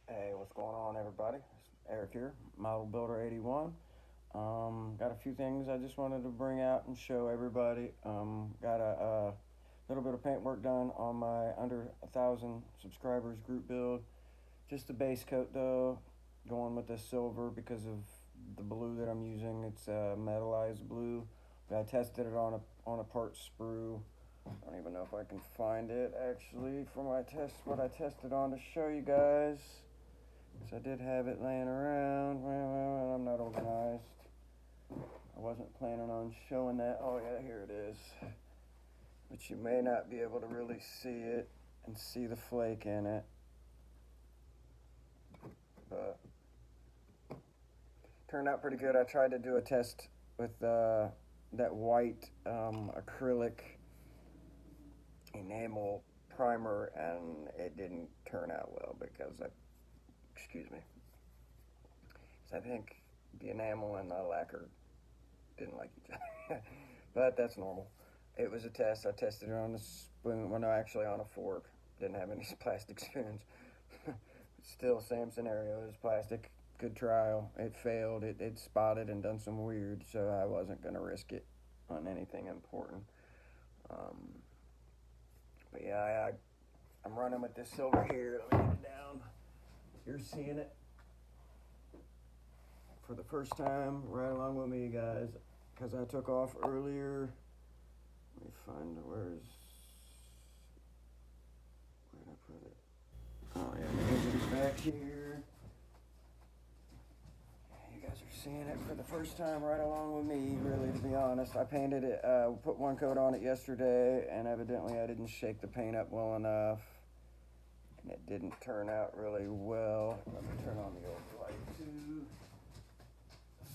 Hey, what's going on, everybody? It's Eric here, Model Builder 81. Got a few things I just wanted to bring out and show everybody. Got a little bit of paintwork done on my under 1,000 subscribers group build. Just the base coat though, going with the silver because of the blue that I'm using. It's metallized blue. But I tested it on a part sprue. I don't even know if I can find it actually for my test. What I tested on to show you guys. So I did have it laying around. Well, I'm not organized. I wasn't planning on showing that. Oh yeah, here it is. But you may not be able to really see it and see the flake in it. But turned out pretty good. I tried to do a test with that white acrylic enamel primer, and it didn't turn out well because excuse me, I think the enamel and the lacquer didn't like each other. But that's normal. It was a test. I tested it on a spoon. Well, no, actually on a fork. Didn't have any plastic spoons. Still, same scenario. It was plastic. Good trial. It failed. It spotted and done some weird, so I wasn't going to risk it on anything important. Um, but yeah, I'm running with this silver here. Let me get it down. You're seeing it for the first time right along with me, guys, because I took off earlier. Let me find where'd I put it? Oh yeah, it's back here. You guys are seeing it for the first time right along with me, really, to be honest. I painted it, put one coat on it yesterday, and evidently I didn't shake the paint up well enough. And it didn't turn out really well. Let me turn on the old light too.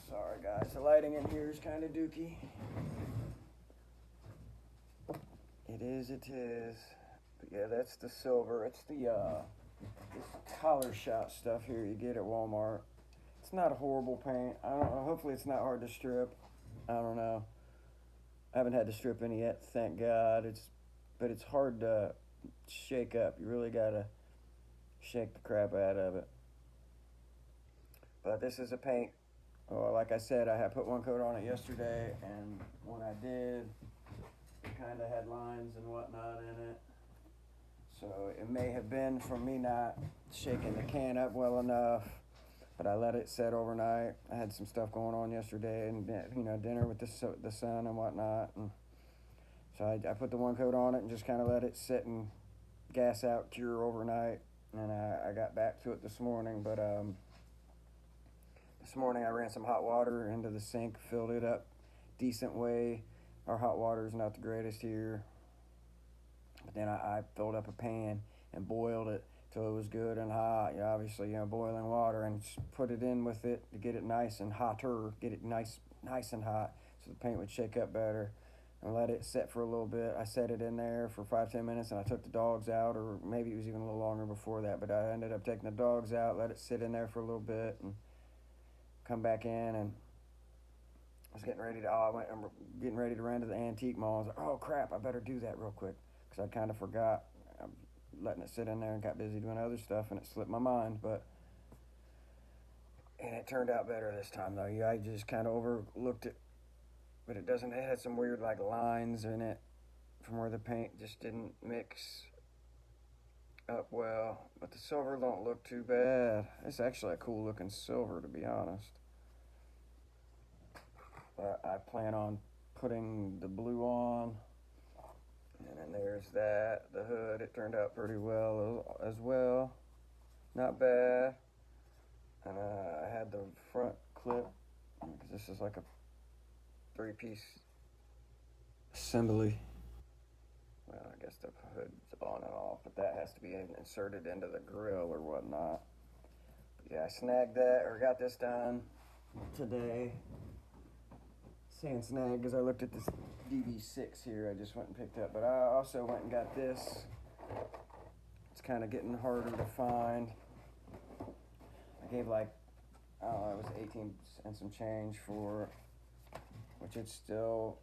Sorry guys, the lighting in here is kind of dookie. It is, it is. But yeah, that's the silver. It's the this collar shot stuff here you get at Walmart. It's not a horrible paint. I don't know. Hopefully, it's not hard to strip. I don't know. I haven't had to strip any yet, thank God. But it's hard to shake up. You really gotta shake the crap out of it. But this is a paint. Well, like I said, I had put one coat on it yesterday, and when I did, it kind of had lines and whatnot in it. So it may have been from me not shaking the can up well enough, but I let it set overnight. I had some stuff going on yesterday, and dinner with the son and whatnot, and so I put the one coat on it and just kind of let it sit and gas out, cure overnight, and I got back to it this morning. But this morning I ran some hot water into the sink, filled it up decent way. Our hot water is not the greatest here, but then I filled up a pan and boiled it till it was good and hot. Obviously, boiling water, and just put it in with it to get it nice and hotter, get it nice and hot, so the paint would shake up better. And let it set for a little bit. I set it in there for 5-10 minutes, and I took the dogs out, or maybe it was even a little longer before that. But I ended up taking the dogs out, let it sit in there for a little bit, and come back in. And I was getting ready to. I'm getting ready to run to the antique mall. I was like, oh crap, I better do that real quick because I kind of forgot. I'm letting it sit in there and got busy doing other stuff, and it slipped my mind. But and it turned out better this time though. Yeah, I just kind of overlooked it, but it doesn't. It had some weird like lines in it from where the paint just didn't mix up well. But the silver don't look too bad. It's actually a cool looking silver, to be honest. But I plan on putting the blue on. And then there's that. The hood, it turned out pretty well as well. Not bad. And I had the front clip, because this is like a 3-piece assembly. Well, I guess the hood's on and off, but that has to be inserted into the grill or whatnot. But yeah, I snagged that, or got this done today. Saying snag because I looked at this DV6 here I just went and picked up, but I also went and got this. It's kind of getting harder to find. I gave like, I don't know, it was 18 and some change for it, which it's still,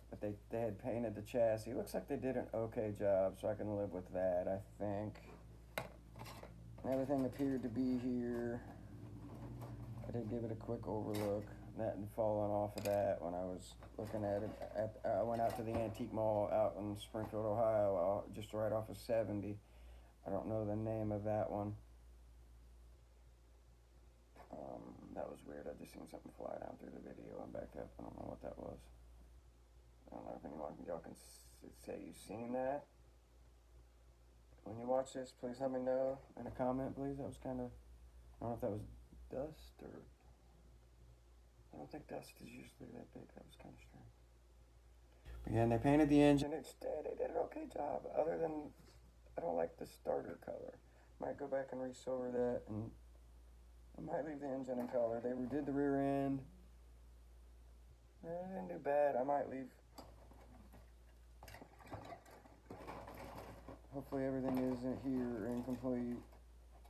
but they had painted the chassis. It looks like they did an okay job, so I can live with that, I think. everything appeared to be here. I did give it a quick overlook. That had fallen off of that when I was looking at it. I went out to the antique mall out in Springfield, Ohio, just right off of 70. I don't know the name of that one. That was weird. I just seen something fly down through the video and back up. I don't know what that was. I don't know if anyone y'all can say you've seen that. When you watch this, please let me know in a comment, please. That was kind of, I don't know if that was dust or, I don't think dust is usually that big. That was kind of strange. But yeah, and they painted the engine. They did an okay job. Other than, I don't like the starter color. Might go back and re-silver that, and I might leave the engine in color. They redid the rear end. They didn't do bad. I might leave. Hopefully everything isn't here incomplete.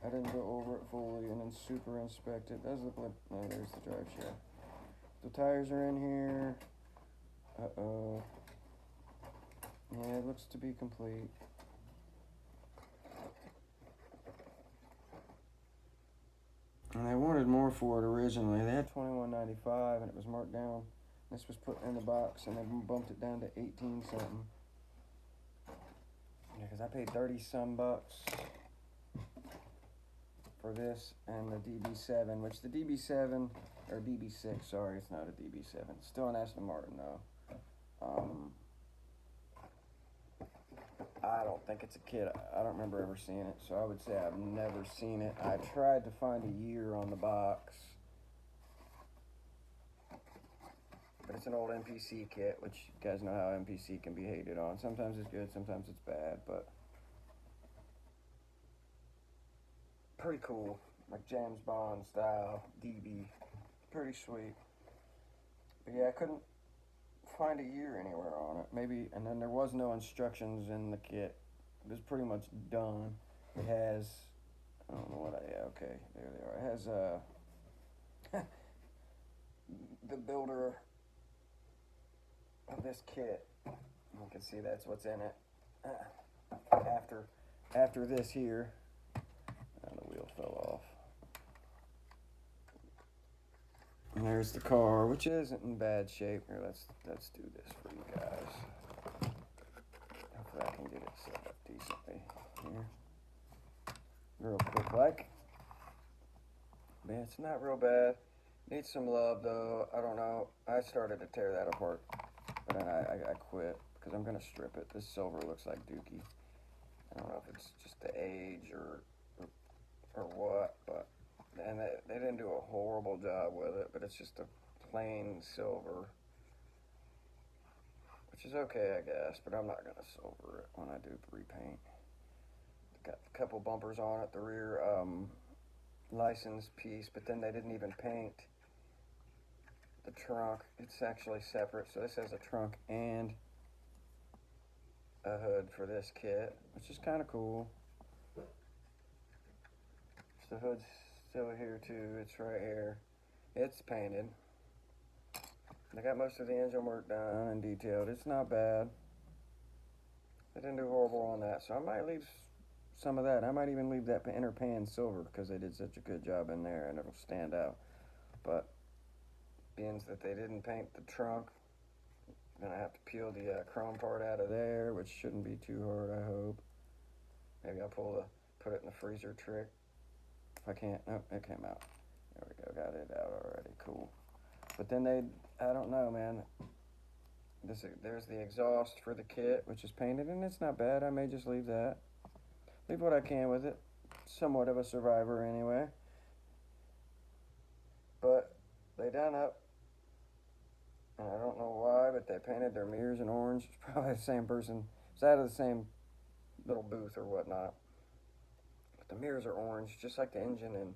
I didn't go over it fully and then super inspect it. Does look like, no, there's the drive shaft. The tires are in here. Uh-oh. Yeah, it looks to be complete. And they wanted more for it originally. They had $21.95 and it was marked down. This was put in the box and they bumped it down to 18 something. Yeah, because I paid 30 some bucks for this and the DB7, which the DB7, or DB6, sorry, it's not a DB7. Still an Aston Martin though. I don't think it's a kit. I don't remember ever seeing it, so I would say I've never seen it. I tried to find a year on the box, but it's an old MPC kit, which you guys know how MPC can be hated on. Sometimes it's good, sometimes it's bad, but pretty cool, like James Bond style DB, pretty sweet. But yeah, I couldn't find a year anywhere on it. Maybe, and then there was no instructions in the kit. It was pretty much done. It has, I don't know what yeah, okay, there they are. It has the builder of this kit. You can see that's what's in it. After this here, and the wheel fell off. And there's the car, which isn't in bad shape. Here, let's do this for you guys. Hopefully I can get it set up decently here. Real quick like. Man, it's not real bad. Needs some love though. I don't know. I started to tear that apart, but then I quit because I'm gonna strip it. This silver looks like dookie. I don't know if it's just the age or what, but. And they didn't do a horrible job with it, but it's just a plain silver, which is okay, I guess, but I'm not going to silver it when I do repaint. Got a couple bumpers on it, the rear license piece, but then they didn't even paint the trunk. It's actually separate, so this has a trunk and a hood for this kit, which is kind of cool. The hood's still here too, it's right here. It's painted. I got most of the engine work done and detailed. It's not bad. They didn't do horrible on that, so I might leave some of that. I might even leave that inner pan silver because they did such a good job in there and it'll stand out. But being that they didn't paint the trunk, I'm gonna have to peel the chrome part out of there, which shouldn't be too hard, I hope. Maybe I'll put it in the freezer trick. If I can't, nope, it came out. There we go, got it out already, cool. But then I don't know, man. There's the exhaust for the kit, which is painted, and it's not bad. I may just leave that. Leave what I can with it. Somewhat of a survivor anyway. But they done up, and I don't know why, but they painted their mirrors in orange. It's probably the same person. It's out of the same little booth or whatnot. The mirrors are orange, just like the engine and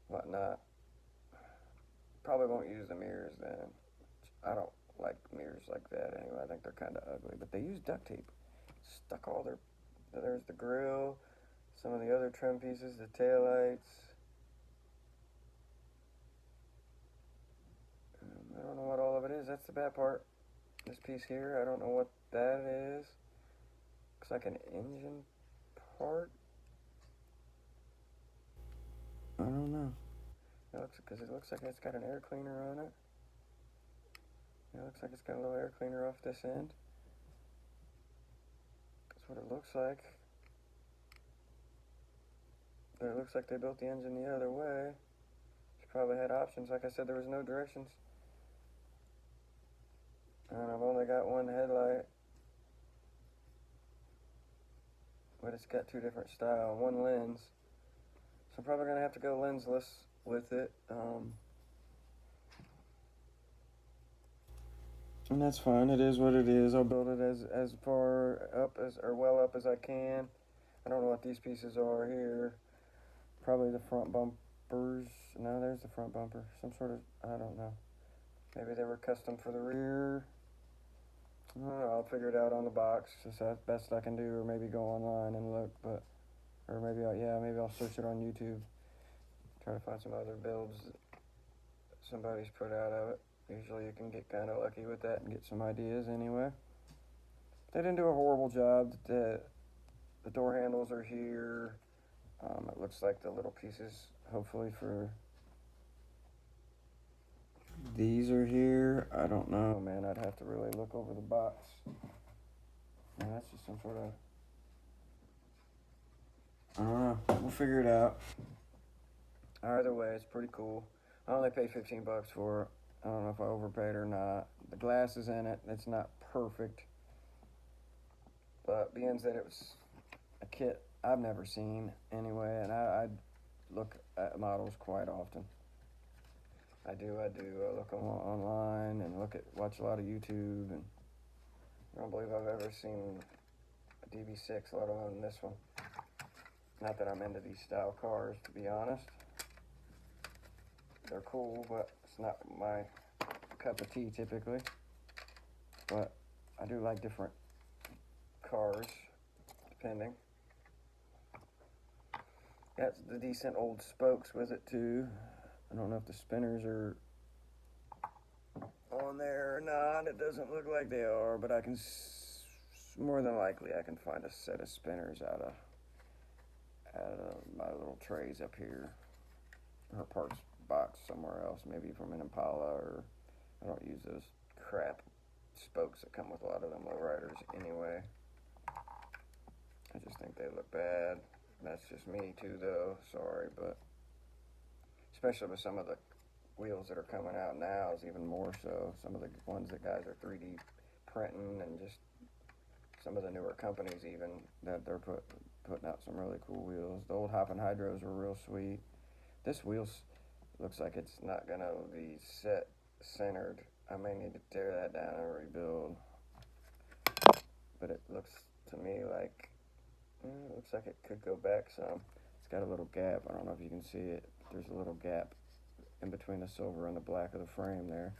whatnot. Probably won't use the mirrors then. I don't like mirrors like that anyway. I think they're kind of ugly. But they use duct tape. Stuck all there's the grill, some of the other trim pieces, the taillights. I don't know what all of it is. That's the bad part. This piece here, I don't know what that is. Looks like an engine part. Because it looks like it's got an air cleaner on it. It looks like it's got a little air cleaner off this end. That's what it looks like. But it looks like they built the engine the other way. She probably had options. Like I said, there was no directions. And I've only got one headlight. But it's got two different style, one lens. So I'm probably going to have to go lensless with it. And that's fine. It is what it is. I'll build it as far up or well up as I can. I don't know what these pieces are here. Probably the front bumpers. No, there's the front bumper. Some sort of, I don't know. Maybe they were custom for the rear. I don't know. I'll figure it out on the box. It's the best I can do, or maybe go online and look. Or maybe I'll search it on YouTube. Try to find some other builds that somebody's put out of it. Usually you can get kind of lucky with that and get some ideas anyway. They didn't do a horrible job. The door handles are here. It looks like the little pieces, hopefully for these are here. I don't know, man. I'd have to really look over the box. Man, that's just some sort of, I don't know. We'll figure it out. Either way, it's pretty cool. I only paid $15 for it. I don't know if I overpaid or not. The glass is in it. It's not perfect. But being that it was a kit I've never seen anyway, and I look at models quite often. I do. I look online and watch a lot of YouTube, and I don't believe I've ever seen a DB6, let alone this one. Not that I'm into these style cars, to be honest. They're cool, but it's not my cup of tea typically. But I do like different cars, depending. Got the decent old spokes with it too. I don't know if the spinners are on there or not. It doesn't look like they are, but more than likely I can find a set of spinners out of my little trays up here, or parts box somewhere else, maybe from an Impala, or I don't use those crap spokes that come with a lot of them lowriders anyway. I just think they look bad. That's just me too, though. Sorry, but especially with some of the wheels that are coming out now, is even more so. Some of the ones that guys are 3D printing, and just some of the newer companies even that they're putting out some really cool wheels. The old Hoppin' Hydros were real sweet. This wheel looks like it's not gonna be centered. I may need to tear that down and rebuild. But it looks to me like it looks like it could go back some. It's got a little gap. I don't know if you can see it. There's a little gap in between the silver and the black of the frame there.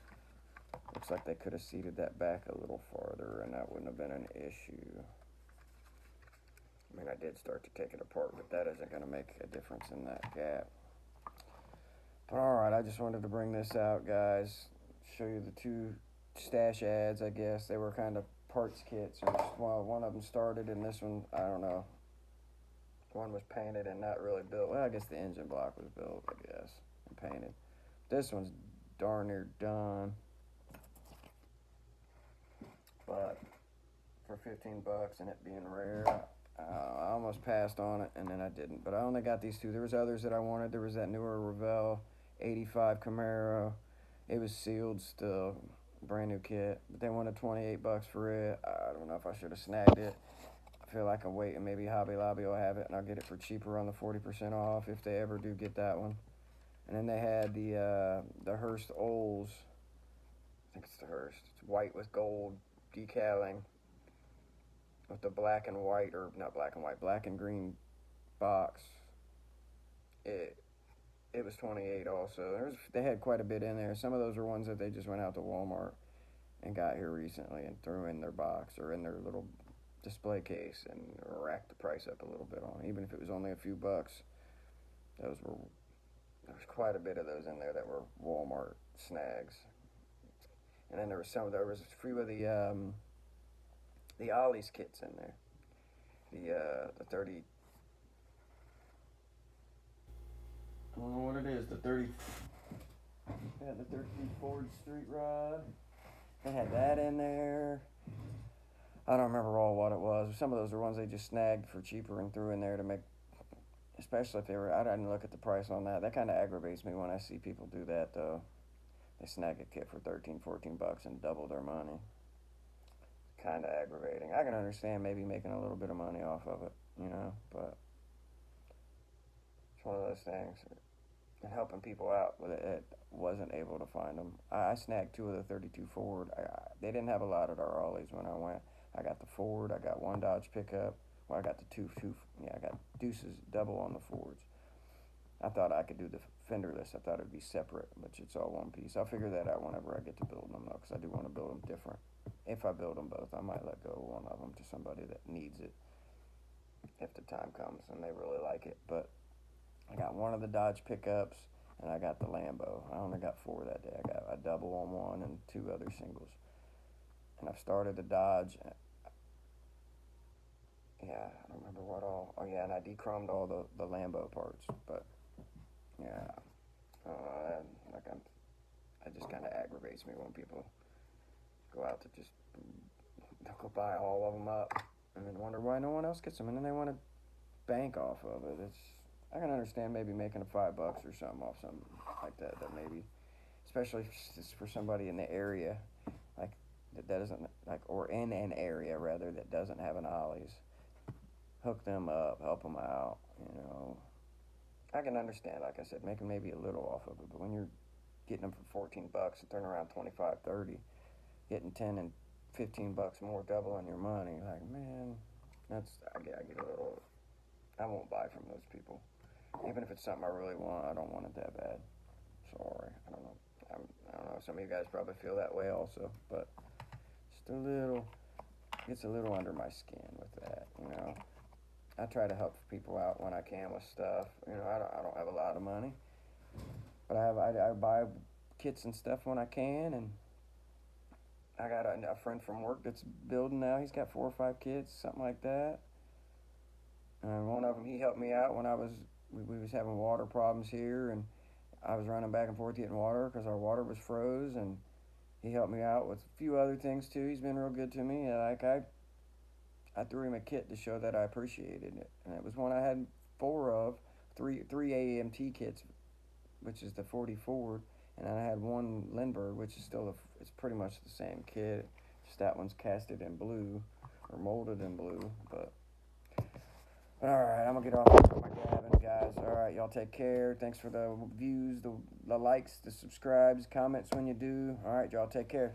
Looks like they could have seated that back a little farther, and that wouldn't have been an issue. I mean, I did start to take it apart, but that isn't going to make a difference in that gap. But alright, I just wanted to bring this out, guys. Show you the two stash ads, I guess. They were kind of parts kits. Well, one of them started, and this one, I don't know. One was painted and not really built. Well, I guess the engine block was built, I guess, and painted. This one's darn near done. But for $15 and it being rare, I almost passed on it, and then I didn't. But I only got these two. There was others that I wanted. There was that newer Revell 85 Camaro. It was sealed still, brand new kit. But they wanted $28 for it. I don't know if I should have snagged it. I feel like I'm waiting. Maybe Hobby Lobby will have it, and I'll get it for cheaper on the 40% off if they ever do get that one. And then they had the Hurst Olds. I think it's the Hurst. It's white with gold decaling with the black and white, or not black and white, black and green box. It was $28 also. They had quite a bit in there. Some of those were ones that they just went out to Walmart and got here recently and threw in their box or in their little display case and racked the price up a little bit on. Even if it was only a few bucks, there was quite a bit of those in there that were Walmart snags. And then there was a few of the Ollie's kits in there. The 30, I don't know what it is, the 30. They had the 13 Ford Street Rod. They had that in there. I don't remember all what it was. Some of those are ones they just snagged for cheaper and threw in there to make, especially if they were. I didn't look at the price on that. That kind of aggravates me when I see people do that though. They snag a kit for 13, 14 bucks and double their money. Kind of aggravating. I can understand maybe making a little bit of money off of it, but it's one of those things. And helping people out with it, wasn't able to find them. I snagged two of the 32 Ford. They didn't have a lot at our Ollie's when I went. I got the Ford. I got one Dodge pickup. Well, I got the two. Yeah, I got deuces double on the Fords. I thought I could do the fenderless. I thought it'd be separate, but it's all one piece. I'll figure that out whenever I get to building them, though, because I do want to build them different. If I build them both, I might let go of one of them to somebody that needs it if the time comes and they really like it. But I got one of the Dodge pickups, and I got the Lambo. I only got four that day. I got a double on one and two other singles. And I've started the Dodge. Yeah, I don't remember what all. Oh, yeah, and I de-chromed all the Lambo parts. But, yeah, it just kind of aggravates me when people go out to just, they'll go buy all of them up and then wonder why no one else gets them. And then they want to bank off of it. I can understand maybe making a $5 or something off something like that maybe, especially for somebody in the area, like that doesn't, like, or in an area rather, that doesn't have an Ollie's. Hook them up, help them out, I can understand, like I said, making maybe a little off of it, but when you're getting them for $14 and turn around 25, 30, getting 10 and 15 bucks more, doubling your money, like, man, I get a little, I won't buy from those people. Even if it's something I really want, I don't want it that bad. Sorry, I don't know. I don't know. Some of you guys probably feel that way also, but gets a little under my skin with that. I try to help people out when I can with stuff. I don't have a lot of money, but I buy kits and stuff when I can, and I got a friend from work that's building now. He's got 4 or 5 kids, something like that. And one of them, he helped me out when we was having water problems here, and I was running back and forth getting water because our water was froze, and he helped me out with a few other things too. He's been real good to me. I threw him a kit to show that I appreciated it, and it was one I had 4 of, three AMT kits, which is the 40 Ford, and I had one Lindbergh, which is it's pretty much the same kit, just that one's casted in blue, or molded in blue, but alright, I'm gonna get off my gabbing, guys. Alright, y'all take care. Thanks for the views, the likes, the subscribes, comments when you do. Alright, y'all take care.